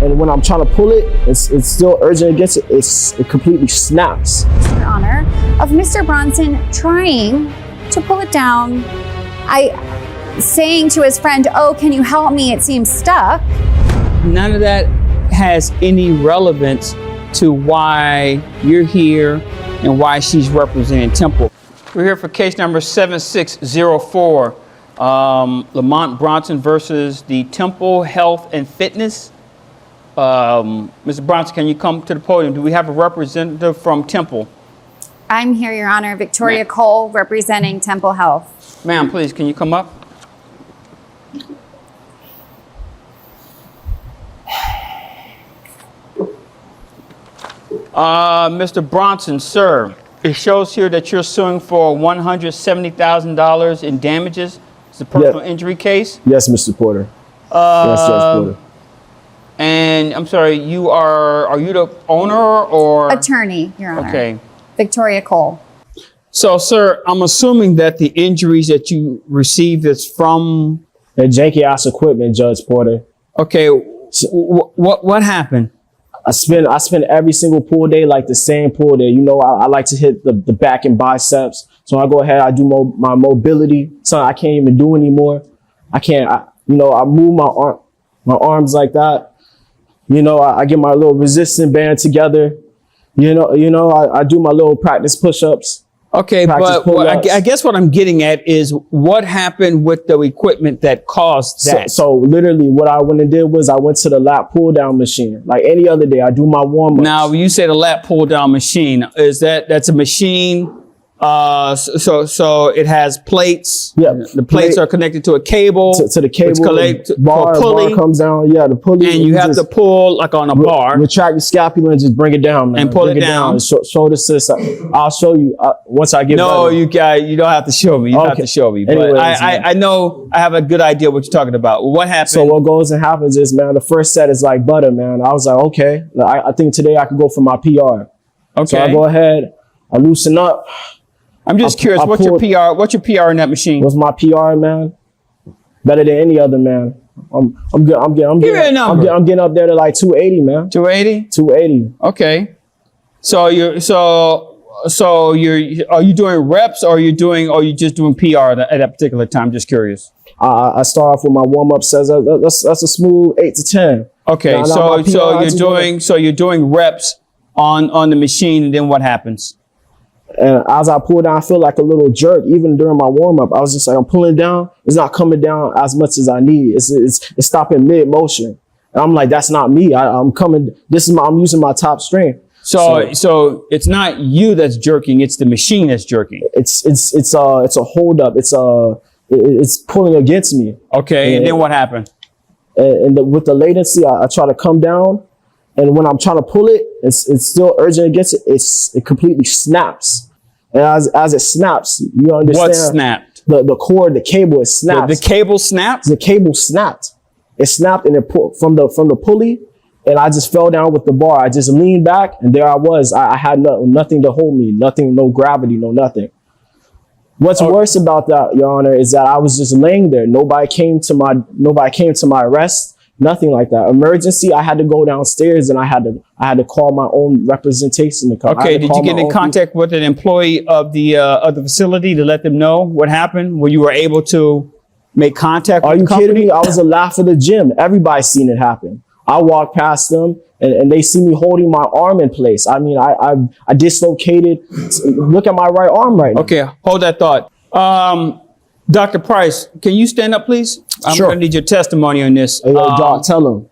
and when I'm trying to pull it, it's still urging against it. It completely snaps. Your Honor, of Mr. Bronson trying to pull it down, saying to his friend, "Oh, can you help me? It seems stuck." None of that has any relevance to why you're here and why she's representing Temple. We're here for case number 7604, Lamont Bronson versus the Temple Health and Fitness. Mr. Bronson, can you come to the podium? Do we have a representative from Temple? I'm here, Your Honor. Victoria Cole, representing Temple Health. Ma'am, please, can you come up? Mr. Bronson, sir, it shows here that you're suing for $170,000 in damages. It's a personal injury case. Yes, Mr. Porter. Yes, Judge Porter. And I'm sorry, are you the owner or? Attorney, Your Honor. Okay. Victoria Cole. So, sir, I'm assuming that the injuries that you received is from the janky ass equipment, Judge Porter. Okay. So, what happened? I spend every single pull day like the same pull day. You know, I like to hit the back and biceps. So I go ahead, I do my mobility. Something I can't even do anymore. I move my arms like that. You know, I get my little resistance band together. You know, I do my little practice push-ups. Okay, but I guess what I'm getting at is what happened with the equipment that caused that? So literally what I went and did was I went to the lat pull down machine. Like any other day, I do my warm-ups. Now, when you say the lat pull down machine, that's a machine? So it has plates. Yeah, the plates are connected to a cable. To the cable, bar comes down. Yeah, the pulley. And you have to pull like on a bar. Retract your scapula and just bring it down, man. And pull it down. Shoulder to the side. I'll show you once I get. No, better. you don't have to show me. You don't have to show me. But anyways, I know I have a good idea what you're talking about. What happened? So what goes and happens is, man, the first set is like butter, man. I was like, okay, I think today I could go for my PR. Okay. So I go ahead, I loosen up. I'm just curious, what's your PR? What's your PR in that machine? What's my PR, man? Better than any other, man. I'm getting up there to like 280, man. 280? 280. Okay. So are you doing reps or are you just doing PR at that particular time? Just curious. I start off with my warm up says that's a smooth 8 to 10. Okay. So you're doing reps on the machine, and then what happens? And as I pull down, I feel like a little jerk. Even during my warm up, I was just like, I'm pulling down. It's not coming down as much as I need. It's stopping mid motion. And I'm like, that's not me. I'm using my top strength. So it's not you that's jerking. It's the machine that's jerking. It's a hold up. It's pulling against me. Okay. And then what happened? With the latency, I try to come down. And when I'm trying to pull it, it's still urging against it. It completely snaps. And as it snaps, you understand. What snapped? The cord, the cable, it snaps. The cable snapped? The cable snapped. It snapped and it pulled from the pulley. And I just fell down with the bar. I just leaned back and there I was. I had nothing to hold me. Nothing, no gravity, no nothing. What's worse about that, Your Honor, is that I was just laying there. Nobody came to my arrest. Nothing like that. Emergency, I had to go downstairs and I had to call my own representation to come. Okay, did you get in contact with an employee of the facility to let them know what happened? Were you able to make contact with the company? Are you kidding me? I was a laugh of the gym. Everybody's seen it happen. I walked past them and they see me holding my arm in place. I mean, I dislocated. Look at my right arm right now. Okay, hold that thought. Dr. Price, can you stand up, please? I'm going to need your testimony on this. Hey, Doc, tell him.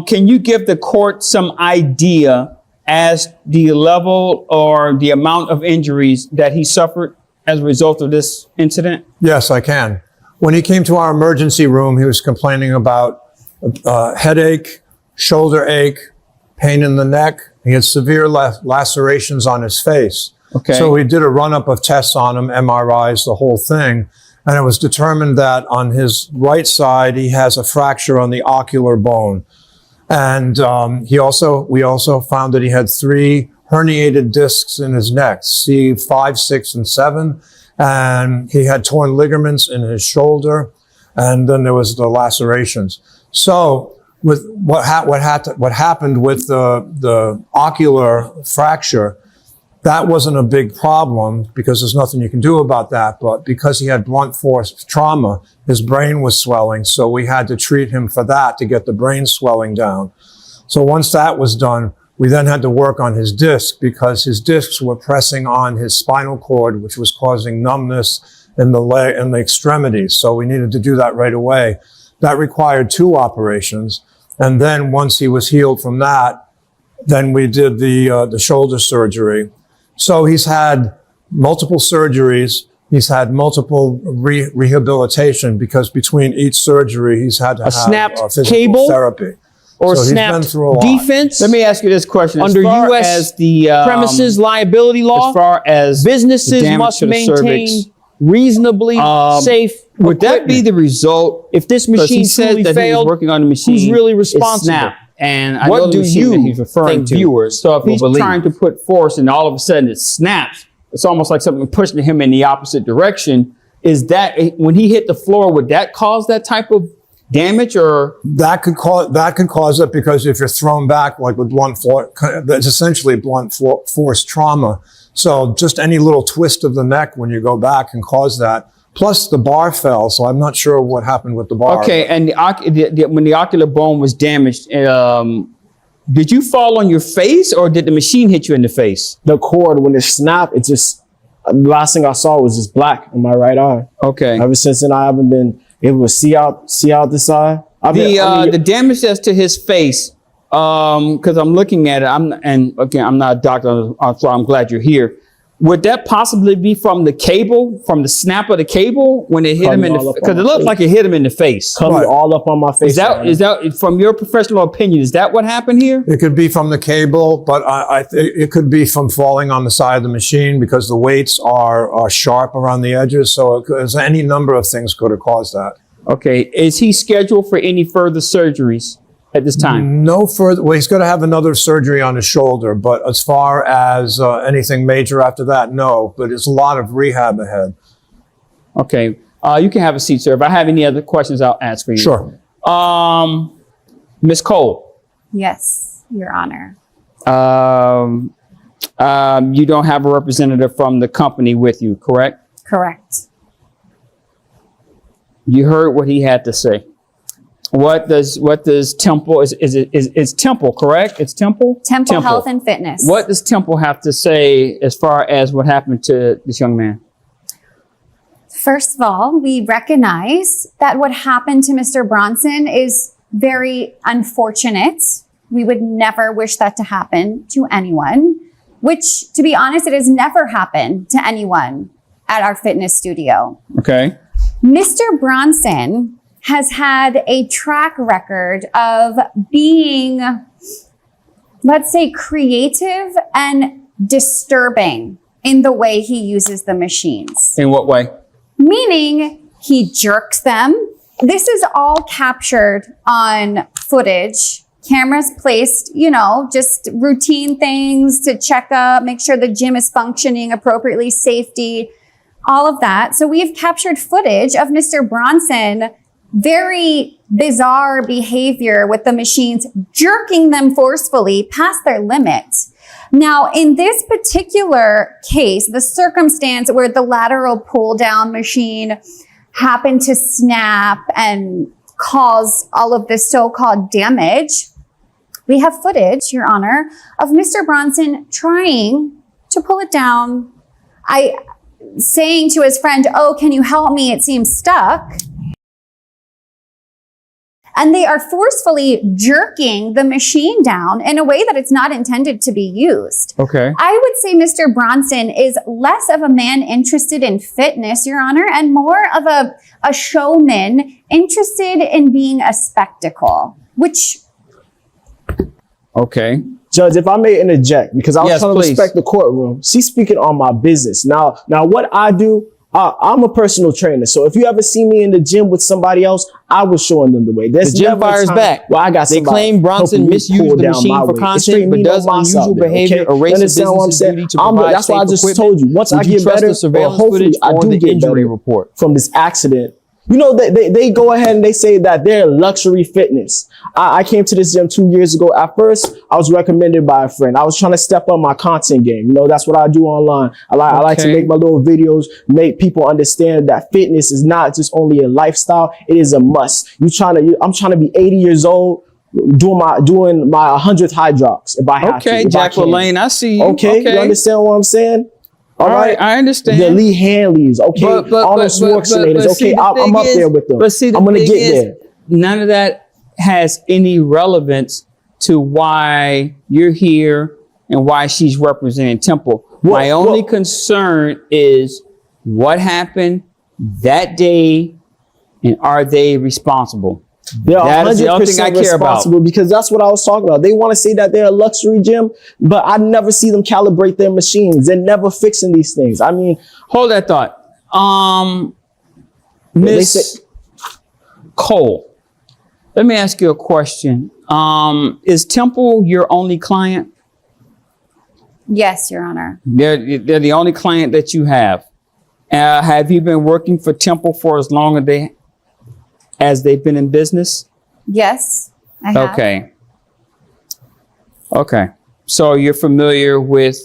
Can you give the court some idea as the level or the amount of injuries that he suffered as a result of this incident? Yes, I can. When he came to our emergency room, he was complaining about headache, shoulder ache, pain in the neck. He had severe lacerations on his face. Okay. So we did a run-up of tests on him, MRIs, the whole thing. And it was determined that on his right side, he has a fracture on the ocular bone. And we also found that he had 3 herniated discs in his neck, C5, 6, and 7. And he had torn ligaments in his shoulder. And then there was the lacerations. So with what happened with the ocular fracture, that wasn't a big problem because there's nothing you can do about that. But because he had blunt force trauma, his brain was swelling. So we had to treat him for that to get the brain swelling down. So once that was done, we then had to work on his disc because his discs were pressing on his spinal cord, which was causing numbness in the leg and the extremities. So we needed to do that right away. That required 2 operations. And then once he was healed from that, then we did the shoulder surgery. So he's had multiple surgeries. He's had multiple rehabilitation because between each surgery, he's had to have snapped physical cable therapy. or So he's been snapped through a lot. defense Let me ask you this question. under as far U.S. as the premises liability law. as far as the Businesses damage must to the maintain cervix, reasonably safe would that be equipment. the result? If this 'Cause machine he said truly that he was failed, working on the machine. who's really it responsible? snapped. And I What know the do machine that you he's referring think to. viewers So if will he's believe? trying to put force and all of a sudden it snaps, it's almost like something pushing him in the opposite direction. Is that when he hit the floor, would that cause that type of damage or? That could cause it because if you're thrown back like with blunt force, that's essentially blunt force trauma. So just any little twist of the neck when you go back can cause that. Plus the bar fell, so I'm not sure what happened with the bar. Okay, and when the ocular bone was damaged, did you fall on your face or did the machine hit you in the face? The cord, when it snapped, it just, the last thing I saw was just black in my right eye. Okay. Ever since then, I haven't been able to see out this eye. The damage that's to his face, because I'm looking at it, I'm not a doctor, so I'm glad you're here. Would that possibly be from the cable, from the snap of the cable when it hit him in the? Because it looked like it hit him in the face. Coming all up on my face. Is that from your professional opinion? Is that what happened here? It could be from the cable, but it could be from falling on the side of the machine because the weights are sharp around the edges. So any number of things could have caused that. Okay. Is he scheduled for any further surgeries at this time? No further. Well, he's going to have another surgery on his shoulder, but as far as anything major after that, no. But it's a lot of rehab ahead. Okay. You can have a seat, sir. If I have any other questions, I'll ask for you. Sure. Ms. Cole. Yes, Your Honor. You don't have a representative from the company with you, correct? Correct. You heard what he had to say. What does Temple is Temple, correct? It's Temple? Temple Health and Fitness. What does Temple have to say as far as what happened to this young man? First of all, we recognize that what happened to Mr. Bronson is very unfortunate. We would never wish that to happen to anyone, which, to be honest, it has never happened to anyone at our fitness studio. Okay. Mr. Bronson has had a track record of being, let's say, creative and disturbing in the way he uses the machines. In what way? Meaning he jerks them. This is all captured on footage. Cameras placed, just routine things to check up, make sure the gym is functioning appropriately, safety, all of that. So we've captured footage of Mr. Bronson, very bizarre behavior with the machines, jerking them forcefully past their limit. Now, in this particular case, the circumstance where the lateral pull down machine happened to snap and cause all of this so-called damage, we have footage, Your Honor, of Mr. Bronson trying to pull it down, saying to his friend, "Oh, can you help me? It seems stuck." And they are forcefully jerking the machine down in a way that it's not intended to be used. Okay. I would say Mr. Bronson is less of a man interested in fitness, Your Honor, and more of a showman interested in being a spectacle, which... Okay. Judge, if I may interject, because I was Yes, trying please. to respect the courtroom. She's speaking on my business. Now what I do, I'm a personal trainer. So if you ever see me in the gym with somebody else, I was showing them the way. There's The gym never a fires time back. where I got They somebody claim Bronson helping me misused pull the down machine my for weight. It's content, straight but me, does no mas unusual out there, behavior okay? erase You a understand what I'm business's saying? duty to provide That's why I safe just equipment? told you. Once Would I you get trust better, the surveillance hopefully footage I or do the get injury better report? from this accident. You know, they go ahead and they say that they're luxury fitness. I came to this gym 2 years ago. At first, I was recommended by a friend. I was trying to step up my content game. You know, that's what I do online. I like to make my little videos, make people understand that fitness is not just only a lifestyle. It is a must. I'm trying to be 80 years old, doing my 100th high drops if I have to. Okay, Jack LaLanne, I see you. Okay, you understand what I'm saying? All right, I understand. The Lee Hanleys, okay, Arnold Schwarzeneggers, okay, I'm up there with them. But see, I'm gonna get there. None of that has any relevance to why you're here and why she's representing Temple. My only concern is what happened that day, and are they responsible? They're That is the only 100% thing I care about. responsible, because that's what I was talking about. They want to say that they're a luxury gym, but I never see them calibrate their machines. They're never fixing these things. I mean, Hold that thought. Miss Cole, let me ask you a question. Is Temple your only client? Yes, Your Honor. They're the only client that you have. Have you been working for Temple for as long as they've been in business? Yes, I have. Okay. Okay. So you're familiar with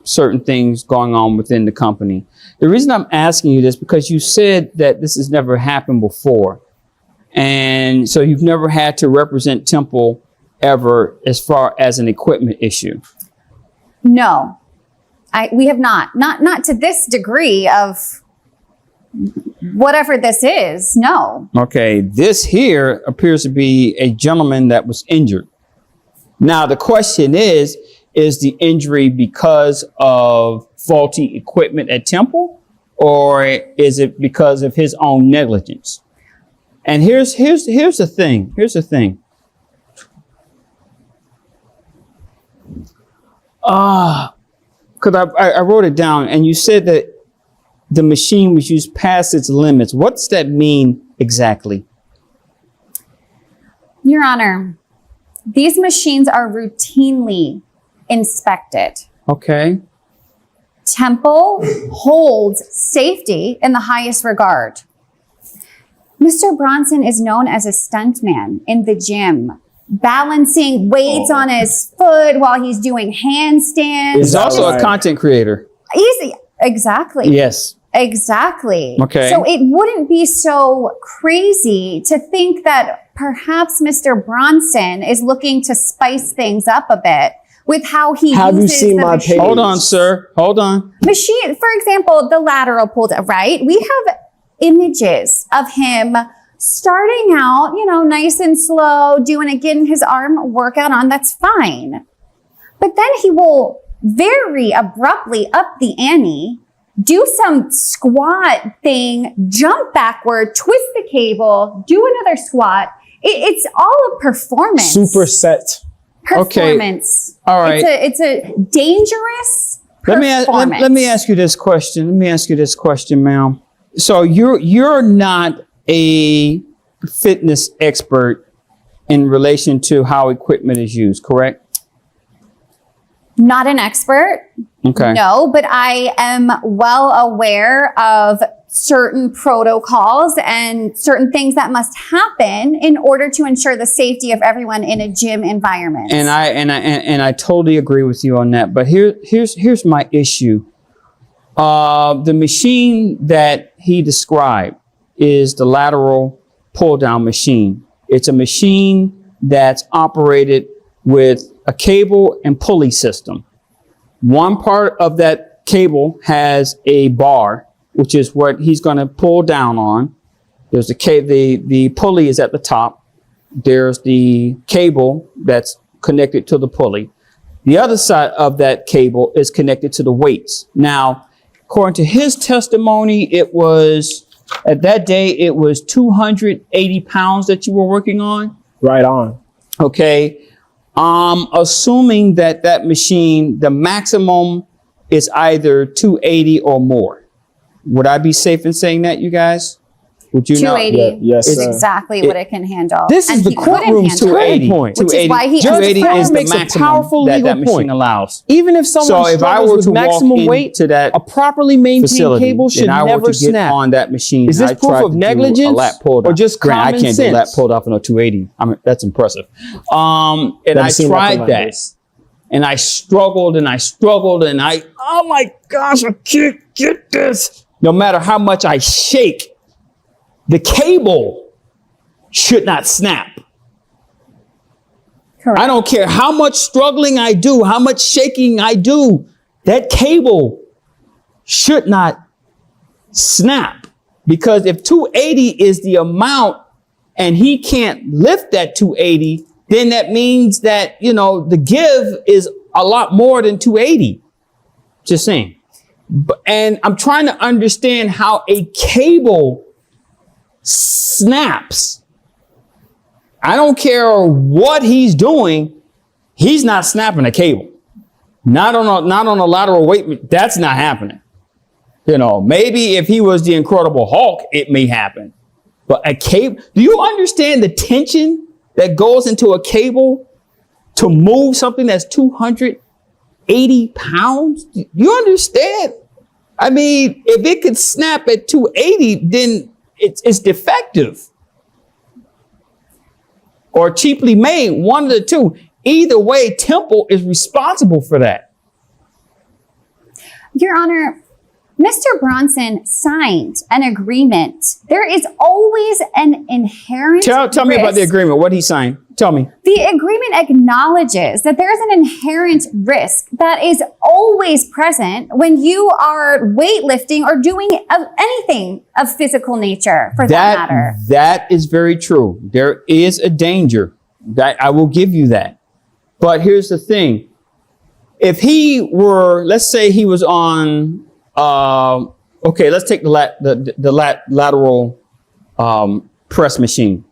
certain things going on within the company. The reason I'm asking you this, because you said that this has never happened before. And so you've never had to represent Temple ever as far as an equipment issue. No, we have not to this degree of whatever this is. No. Okay. This here appears to be a gentleman that was injured. Now, the question is the injury because of faulty equipment at Temple, or is it because of his own negligence? And here's the thing. Here's the thing. Because I wrote it down, and you said that the machine was used past its limits. What does that mean exactly? Your Honor, these machines are routinely inspected. Okay. Temple holds safety in the highest regard. Mr. Bronson is known as a stuntman in the gym, balancing weights on his foot while he's doing handstands. He's also a content creator. Exactly. Yes. Exactly. Okay. So it wouldn't be so crazy to think that perhaps Mr. Bronson is looking to spice things up a bit with how he Have you uses seen the my machine. page? Hold on, sir. Hold on. Machine, for example, the lateral pull down, right? We have images of him starting out, nice and slow, getting his arm workout on. That's fine. But then he will very abruptly up the ante, do some squat thing, jump backward, twist the cable, do another squat. It's all a performance. Superset. Performance. Okay. All right. It's a dangerous performance. Let me ask you this question. Ma'am. So you're not a fitness expert in relation to how equipment is used, correct? Not an expert. Okay. No, but I am well aware of certain protocols and certain things that must happen in order to ensure the safety of everyone in a gym environment. And I totally agree with you on that. But here's my issue. The machine that he described is the lateral pull down machine. It's a machine that's operated with a cable and pulley system. One part of that cable has a bar, which is what he's going to pull down on. There's the pulley is at the top. There's the cable that's connected to the pulley. The other side of that cable is connected to the weights. Now, according to his testimony, it was, at that day, it was 280 pounds that you were working on. Right on. Okay. Assuming that machine, the maximum is either 280 or more. Would I be safe in saying that, you guys? Would you know? 280 Yeah, yes, is sir. exactly what it can handle. This is And the he couldn't courtroom's handle it. turning point. Which is why he 280 Judge is the makes a maximum powerful that legal that machine point. allows. Even if someone So if I struggles were with to maximum walk weight, into that a properly maintained facility cable should and I were never to get snap. on that machine, Is this and I proof tried of to do negligence a lat pull down. or just Grant, I common can't do a lat sense? pull down for no 280. I mean, that's impressive. And Never I seen tried nothing like that. this. And I struggled and I struggled and oh my gosh, I can't get this. No matter how much I shake, the cable should not snap. Correct. I don't care how much struggling I do, how much shaking I do, that cable should not snap. Because if 280 is the amount and he can't lift that 280, then that means that, the give is a lot more than 280. Just saying. And I'm trying to understand how a cable snaps. I don't care what he's doing. He's not snapping a cable. Not on a lateral weight. That's not happening. Maybe if he was the Incredible Hulk, it may happen. But a cable, do you understand the tension that goes into a cable to move something that's 280 pounds? Do you understand? I mean, if it could snap at 280, then it's defective or cheaply made, one of the two. Either way, Temple is responsible for that. Your Honor, Mr. Bronson signed an agreement. There is always an inherent Tell me about the risk. agreement. What he signed? Tell me. The agreement acknowledges that there is an inherent risk that is always present when you are weightlifting or doing anything of physical nature, for that matter. That is very true. There is a danger. That I will give you that. But here's the thing. If he were, let's say he was on, let's take the lateral press machine.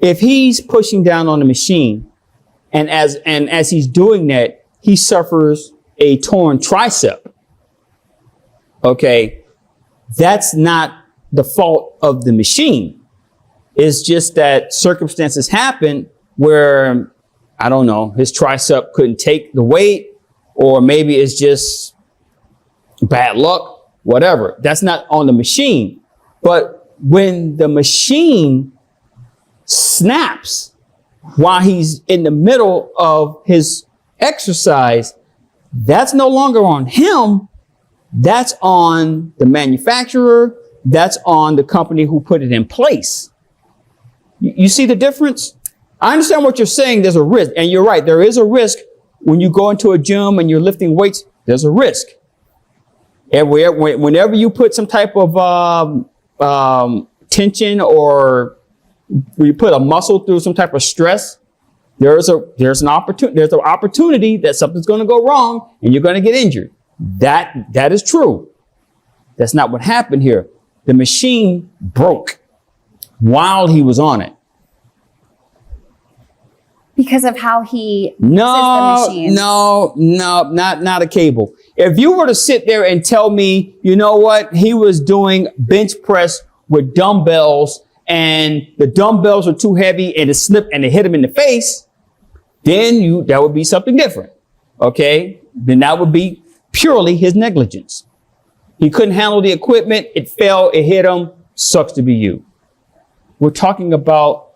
If he's pushing down on the machine, and as he's doing that, he suffers a torn tricep. Okay, that's not the fault of the machine. It's just that circumstances happen where, I don't know, his tricep couldn't take the weight, or maybe it's just bad luck, whatever. That's not on the machine. But when the machine snaps while he's in the middle of his exercise, that's no longer on him. That's on the manufacturer. That's on the company who put it in place. You see the difference? I understand what you're saying. There's a risk. And you're right. There is a risk when you go into a gym and you're lifting weights. There's a risk. And whenever you put some type of tension, or you put a muscle through some type of stress, there's an opportunity that something's going to go wrong and you're going to get injured. That is true. That's not what happened here. The machine broke while he was on it. Because of how he uses the machine. No, not a cable. If you were to sit there and tell me, you know what, he was doing bench press with dumbbells and the dumbbells were too heavy and it slipped and it hit him in the face, then that would be something different. Okay? Then that would be purely his negligence. He couldn't handle the equipment. It fell, it hit him. Sucks to be you. We're talking about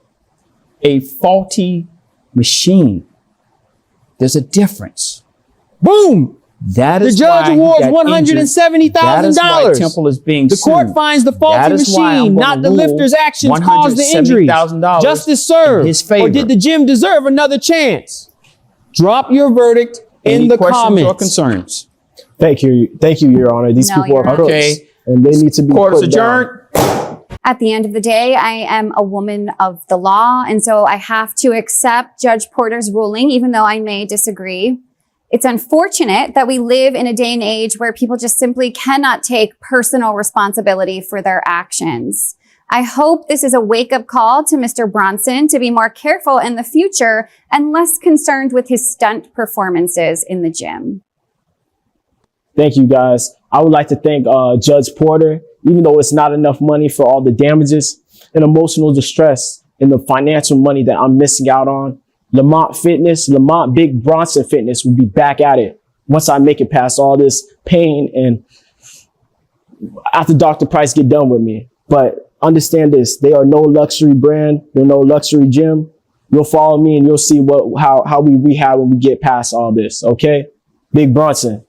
a faulty machine. There's a difference. Boom! That The is judge why awards he got injured. That is why $170,000. Temple is being The court sued. finds the That faulty is why I'm machine, gonna not the rule lifter's actions, caused the injuries. $170,000 Justice served. in his favor. Or did the gym deserve another chance? Drop your verdict Any in the questions comments. or concerns? Thank you, Your Honor. These No, people Your are Honor. crooks, Okay. and they need to be Court is put down. adjourned. At the end of the day, I am a woman of the law, and so I have to accept Judge Porter's ruling, even though I may disagree. It's unfortunate that we live in a day and age where people just simply cannot take personal responsibility for their actions. I hope this is a wake-up call to Mr. Bronson to be more careful in the future and less concerned with his stunt performances in the gym. Thank you, guys. I would like to thank Judge Porter even though it's not enough money for all the damages and emotional distress and the financial money that I'm missing out on. Lamont Big Bronson Fitness will be back at it once I make it past all this pain and after Dr. Price get done with me. But understand this, they are no luxury brand. They're no luxury gym. You'll follow me and you'll see how we rehab when we get past all this. Okay? Big Bronson.